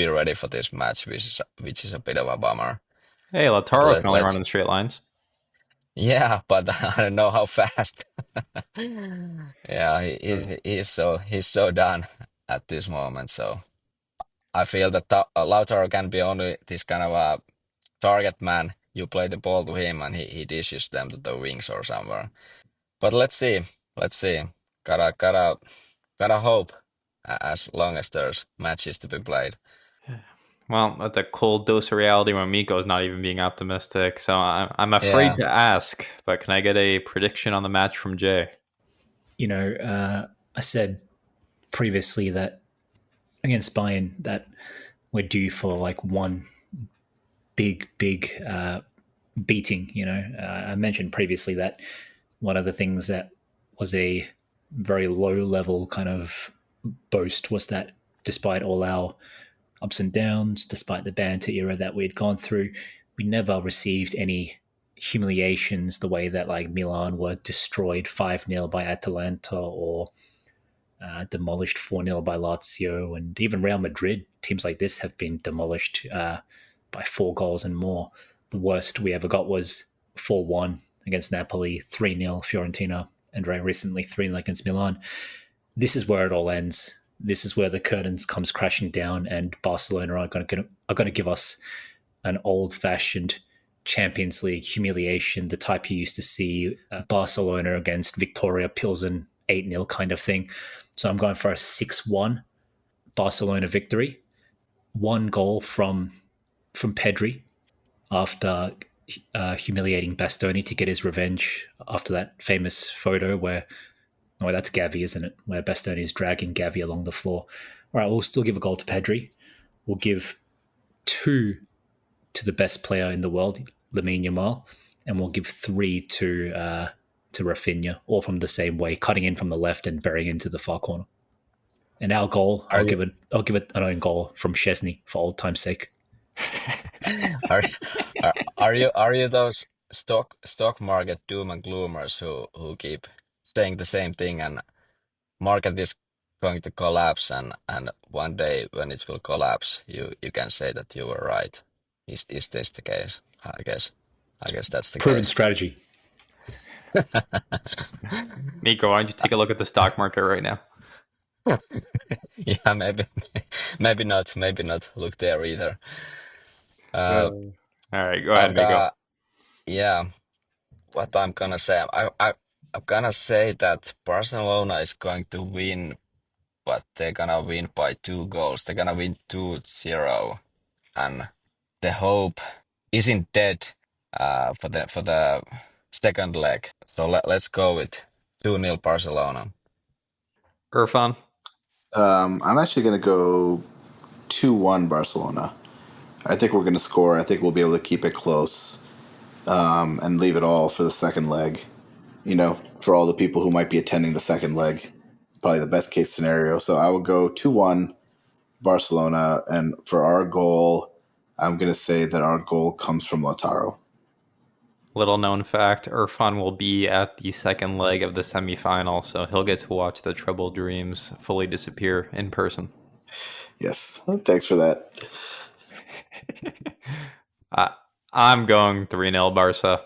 ready for this match, which is a bit of a bummer. Hey, But Lautaro can only run let's in straight lines. yeah, but I don't know how fast. Yeah, Uh, he's so done at this moment. So I feel that Lautaro can be only this kind of a target man. You play the ball to him and he dishes them to the wings or somewhere. But let's see. Let's see. Gotta hope as long as there's matches to be played. Well, that's a cold dose of reality when Miko's not even being optimistic. So I'm afraid Yeah. to ask, but can I get a prediction on the match from Jay? I said previously that against Bayern that we're due for like one big beating. I mentioned previously that one of the things that was a very low level kind of boast was that despite all our ups and downs, despite the banter era that we had gone through, we never received any humiliations the way that like Milan were destroyed 5-0 by Atalanta or demolished 4-0 by Lazio, and even Real Madrid, teams like this have been demolished by 4 goals and more. The worst we ever got was 4-1 against Napoli, 3-0 Fiorentina, and very recently 3-0 against Milan. This is where it all ends. This is where the curtain comes crashing down, and Barcelona are going to give us an old-fashioned Champions League humiliation, the type you used to see Barcelona against Victoria Pilsen 8-0 kind of thing. So I'm going for a 6-1 Barcelona victory. 1 goal from Pedri after humiliating Bastoni to get his revenge after that famous photo where, oh, that's Gavi, isn't it? Where Bastoni is dragging Gavi along the floor. All right, we'll still give a goal to Pedri. We'll give 2 to the best player in the world, Lamine-Yamal, and we'll give 3 to Rafinha, all from the same way, cutting in from the left and burying into the far corner. And our goal, Are you I'll give it an own goal from Chesney for old time's sake. are are you those stock market doom and gloomers who keep saying the same thing and market is going to collapse and one day when it will collapse you can say that you were right. Is this the case? I guess that's the Proven case. strategy. Miko, why don't you take a look at the stock market right now? Yeah, maybe not look there either. Uh, All right, go ahead, I've Miko. got yeah. What I'm gonna say, I I'm gonna say that Barcelona is going to win, but they're gonna win by 2 goals. They're gonna win 2-0, and the hope isn't dead for the second leg. So let's go with 2-0 Barcelona. Irfan? I'm actually going to go 2-1 Barcelona. I think we're going to score. I think we'll be able to keep it close and leave it all for the second leg. You know, for all the people who might be attending the second leg, probably the best case scenario. So I would go 2-1 Barcelona. And for our goal, I'm going to say that our goal comes from Lautaro. Little known fact, Irfan will be at the second leg of the semifinal, so he'll get to watch the Troubled Dreams fully disappear in person. Yes. Thanks for that. I'm going 3-0 Barca.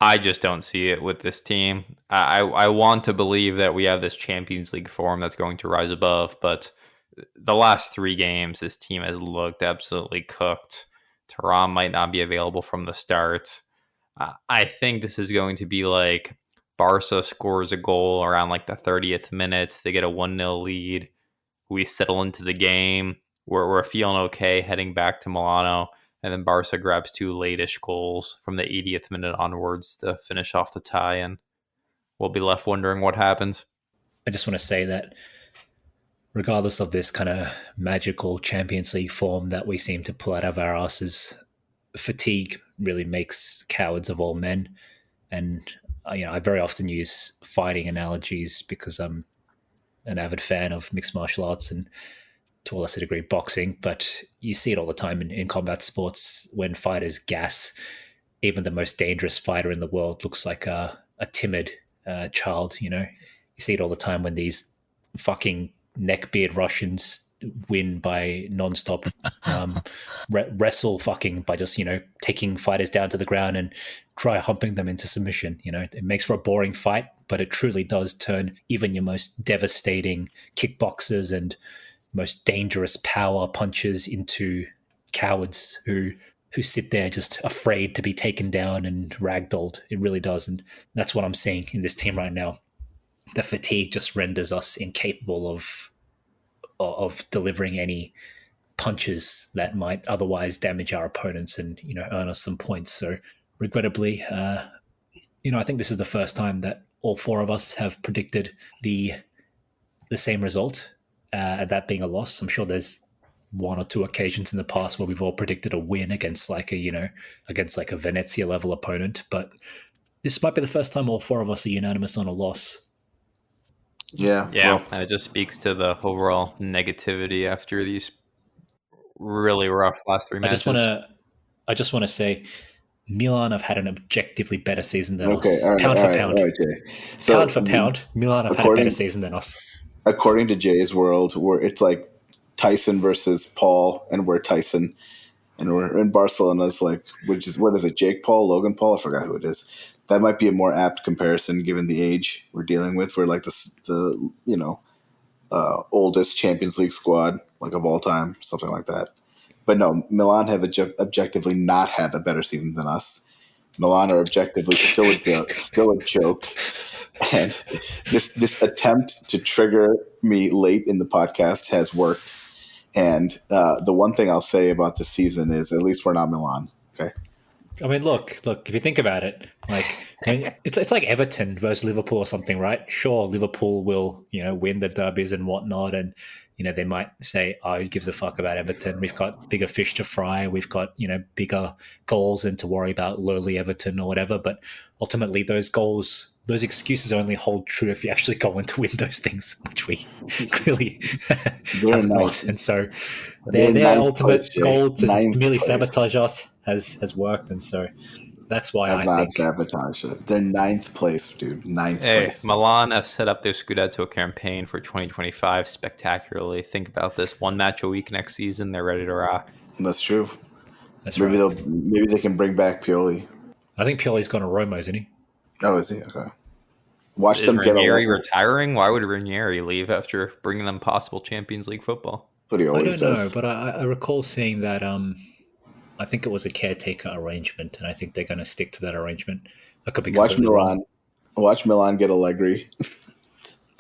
I just don't see it with this team. I want to believe that we have this Champions League form that's going to rise above, but the last 3 games, this team has looked absolutely cooked. Thuram might not be available from the start. I think this is going to be like Barca scores a goal around like the 30th minute. They get a 1-0 lead. We settle into the game. We're feeling okay heading back to Milano. And then Barca grabs 2 late-ish goals from the 80th minute onwards to finish off the tie. And we'll be left wondering what happens. I just want to say that regardless of this kind of magical Champions League form that we seem to pull out of our asses, fatigue really makes cowards of all men. And I very often use fighting analogies because I'm an avid fan of mixed martial arts and to a lesser degree boxing, but you see it all the time in combat sports when fighters gas. Even the most dangerous fighter in the world looks like a timid child. You see it all the time when these fucking neckbeard Russians win by nonstop wrestle fucking by just taking fighters down to the ground and try humping them into submission. It makes for a boring fight, but it truly does turn even your most devastating kickboxers and most dangerous power punchers into cowards who sit there just afraid to be taken down and ragdolled. It really does, and that's what I'm seeing in this team right now. The fatigue just renders us incapable of delivering any punches that might otherwise damage our opponents and earn us some points. So regrettably, I think this is the first time that all 4 of us have predicted the same result, that being a loss. I'm sure there's 1 or 2 occasions in the past where we've all predicted a win against like a Venezia level opponent, but this might be the first time all 4 of us are unanimous on a loss. Yeah. Well, and it just speaks to the overall negativity after these really rough last 3 matches. I just want to say, Milan have had an objectively better season than us. All right, pound for pound. All right, Jay. So, pound for pound, Milan have had a better season than us. According to Jay's world, where it's like Tyson versus Paul, and we're Tyson, and we're in Barcelona's like, what is it? Jake Paul, Logan Paul? I forgot who it is. That might be a more apt comparison given the age we're dealing with. We're like the oldest Champions League squad like of all time, something like that. But no, Milan have objectively not had a better season than us. Milan are objectively still a joke. And this attempt to trigger me late in the podcast has worked. And the one thing I'll say about this season is at least we're not Milan. Okay. I mean, look. If you think about it, like it's like Everton versus Liverpool or something, right? Sure, Liverpool will win the derbies and whatnot, and they might say, "Oh, who gives a fuck about Everton? We've got bigger fish to fry. We've got bigger goals and to worry about lowly Everton or whatever." But ultimately, those excuses only hold true if you actually go on to win those things, which we clearly have not. And so their ultimate goal to merely sabotage us has worked. And so that's why I think sabotage it. They're 9th place, dude. 9th place. Milan have set up their Scudetto campaign for 2025 spectacularly. Think about this: 1 match a week next season. They're ready to rock. That's true. Maybe they can bring back Pioli. I think Pioli's gone to Roma, isn't he? Oh, is he? Okay. Watch Is them get Ranieri retiring? Why would Ranieri leave after bringing them possible Champions League football? But he always does. I don't know, but I recall seeing that I think it was a caretaker arrangement, and I think they're going to stick to that arrangement. I could be watch Milan. Watch Milan get Allegri.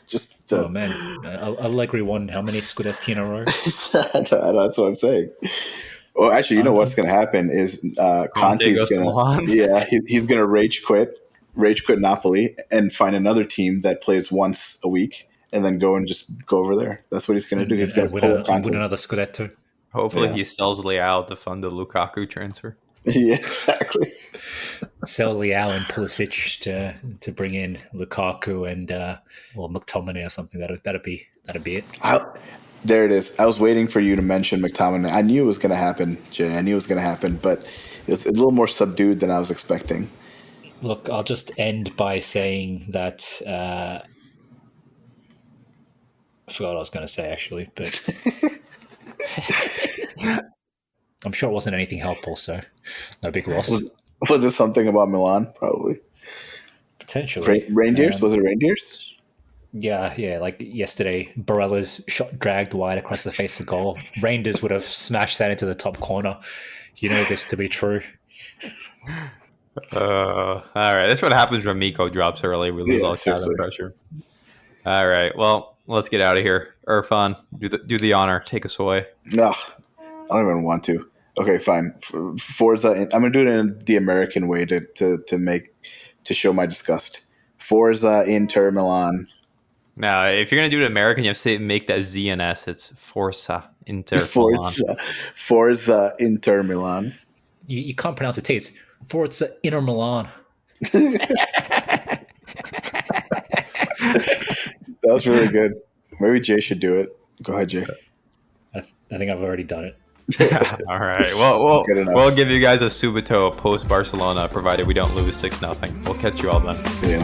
Just Oh to, man, Allegri won how many Scudetti in a row? that's what I'm saying. Well, actually, you know what's going to happen is Conte Conte's goes to going to, Milan. yeah, he's going to rage quit Napoli, and find another team that plays once a week, and then just go over there. That's what he's going to do. He's going And to pull win Conte. another Scudetto. Hopefully, Yeah. he sells Leao to fund the Lukaku transfer. Yeah, exactly. Sell Leao and Pulisic to bring in Lukaku and McTominay or something. That'd be it. There it is. I was waiting for you to mention McTominay. I knew it was going to happen, Jay. I knew it was going to happen, but it was a little more subdued than I was expecting. Look, I'll just end by saying that I forgot what I was going to say actually, but I'm sure it wasn't anything helpful, so no big loss. Was it something about Milan? Probably. Potentially. Reindeers? Was it reindeers? Yeah. Like yesterday, Barella's shot dragged wide across the face of goal. Rangers would have smashed that into the top corner. You know this to be true. All right. That's what happens when Miko drops early. We lose all kind of pressure. All right. Well, let's get out of here. Irfan, do the honor. Take us away. No, I don't even want to. Okay, fine. Forza. I'm gonna do it in the American way to show my disgust. Forza Inter Milan. Now, if you're gonna do it American, you have to make that Z and S. It's Forza Inter Milan. Forza Inter Milan. You can't pronounce it. It's Forza Inter Milan. That was really good. Maybe Jay should do it. Go ahead, Jay. I think I've already done it. All right. Well, we'll give you guys a Subito post Barcelona, provided we don't lose 6-0. We'll catch you all then. See ya.